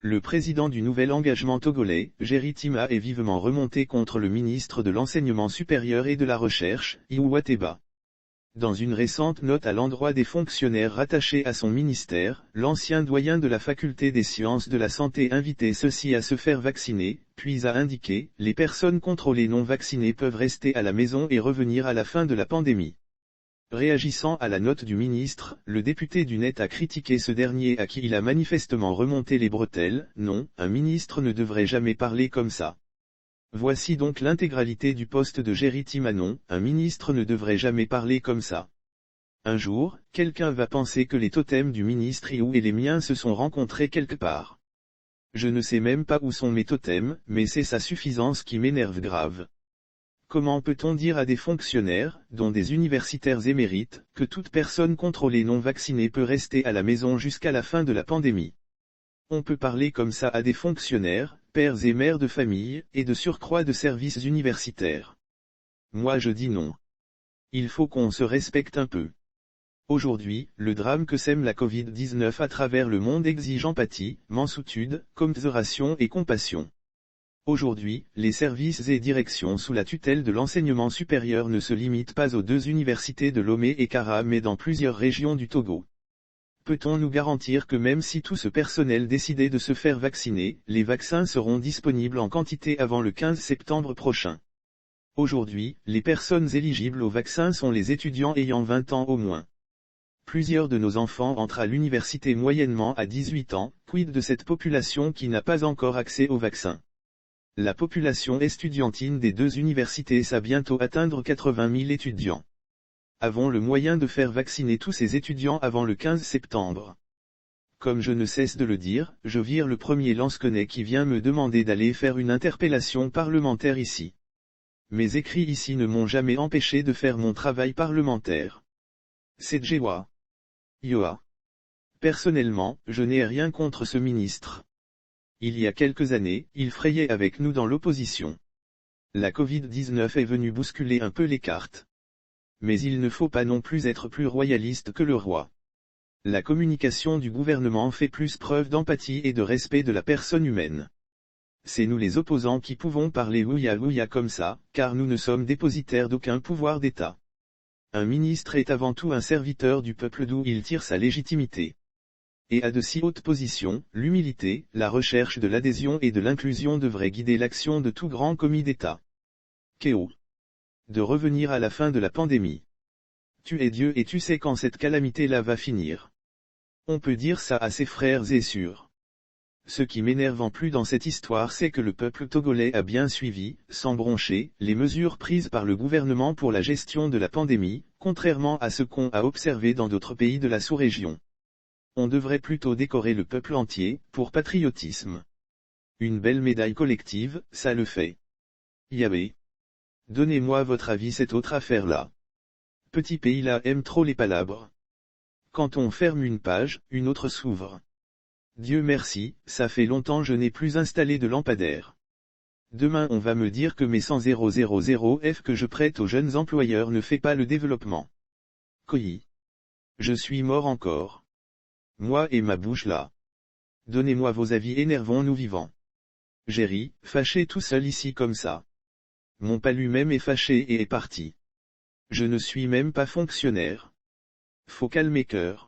Le président du nouvel engagement togolais, Jerry Tima, est vivement remonté contre le ministre de l'Enseignement supérieur et de la Recherche, Iouwa Teba. Dans une récente note à l'endroit des fonctionnaires rattachés à son ministère, l'ancien doyen de la faculté des sciences de la santé invitait ceux-ci à se faire vacciner, puis a indiqué, les personnes contrôlées non vaccinées peuvent rester à la maison et revenir à la fin de la pandémie. Réagissant à la note du ministre, le député du Net a critiqué ce dernier à qui il a manifestement remonté les bretelles. Non, un ministre ne devrait jamais parler comme ça. Voici donc l'intégralité du poste de Jerry Tima. Non, un ministre ne devrait jamais parler comme ça. Un jour, quelqu'un va penser que les totems du ministre Iou et les miens se sont rencontrés quelque part. Je ne sais même pas où sont mes totems, mais c'est sa suffisance qui m'énerve grave. Comment peut-on dire à des fonctionnaires, dont des universitaires émérites, que toute personne contrôlée non vaccinée peut rester à la maison jusqu'à la fin de la pandémie? On peut parler comme ça à des fonctionnaires, pères et mères de famille, et de surcroît de services universitaires. Moi je dis non. Il faut qu'on se respecte un peu. Aujourd'hui, le drame que sème la Covid-19 à travers le monde exige empathie, mansuétude, commisération et compassion. Aujourd'hui, les services et directions sous la tutelle de l'enseignement supérieur ne se limitent pas aux 2 universités de Lomé et Kara mais dans plusieurs régions du Togo. Peut-on nous garantir que même si tout ce personnel décidait de se faire vacciner, les vaccins seront disponibles en quantité avant le 15 septembre prochain? Aujourd'hui, les personnes éligibles au vaccin sont les étudiants ayant 20 ans au moins. Plusieurs de nos enfants entrent à l'université moyennement à 18 ans, quid de cette population qui n'a pas encore accès au vaccin? La population estudiantine des 2 universités va bientôt atteindre 80 000 étudiants. Avons le moyen de faire vacciner tous ces étudiants avant le 15 septembre. Comme je ne cesse de le dire, je vire le premier lansquenet qui vient me demander d'aller faire une interpellation parlementaire ici. Mes écrits ici ne m'ont jamais empêché de faire mon travail parlementaire. C'est Djewa. Yoa. Personnellement, je n'ai rien contre ce ministre. Il y a quelques années, il frayait avec nous dans l'opposition. La Covid-19 est venue bousculer un peu les cartes. Mais il ne faut pas non plus être plus royaliste que le roi. La communication du gouvernement fait plus preuve d'empathie et de respect de la personne humaine. C'est nous les opposants qui pouvons parler ouïa comme ça, car nous ne sommes dépositaires d'aucun pouvoir d'État. Un ministre est avant tout un serviteur du peuple d'où il tire sa légitimité. Et à de si hautes positions, l'humilité, la recherche de l'adhésion et de l'inclusion devraient guider l'action de tout grand commis d'État. Kéo. De revenir à la fin de la pandémie. Tu es Dieu et tu sais quand cette calamité-là va finir. On peut dire ça à ses frères et sœurs. Ce qui m'énerve en plus dans cette histoire c'est que le peuple togolais a bien suivi, sans broncher, les mesures prises par le gouvernement pour la gestion de la pandémie, contrairement à ce qu'on a observé dans d'autres pays de la sous-région. On devrait plutôt décorer le peuple entier, pour patriotisme. Une belle médaille collective, ça le fait. Yahweh. Donnez-moi votre avis cette autre affaire-là. Petit pays là aime trop les palabres. Quand on ferme une page, une autre s'ouvre. Dieu merci, ça fait longtemps je n'ai plus installé de lampadaire. Demain on va me dire que mes 100 000 F que je prête aux jeunes employeurs ne fait pas le développement. Coyi. Je suis mort encore. Moi et ma bouche là. Donnez-moi vos avis, énervons-nous vivants. Jerry, fâché tout seul ici comme ça. Mon palu même est fâché et est parti. Je ne suis même pas fonctionnaire. Faut calmer cœur.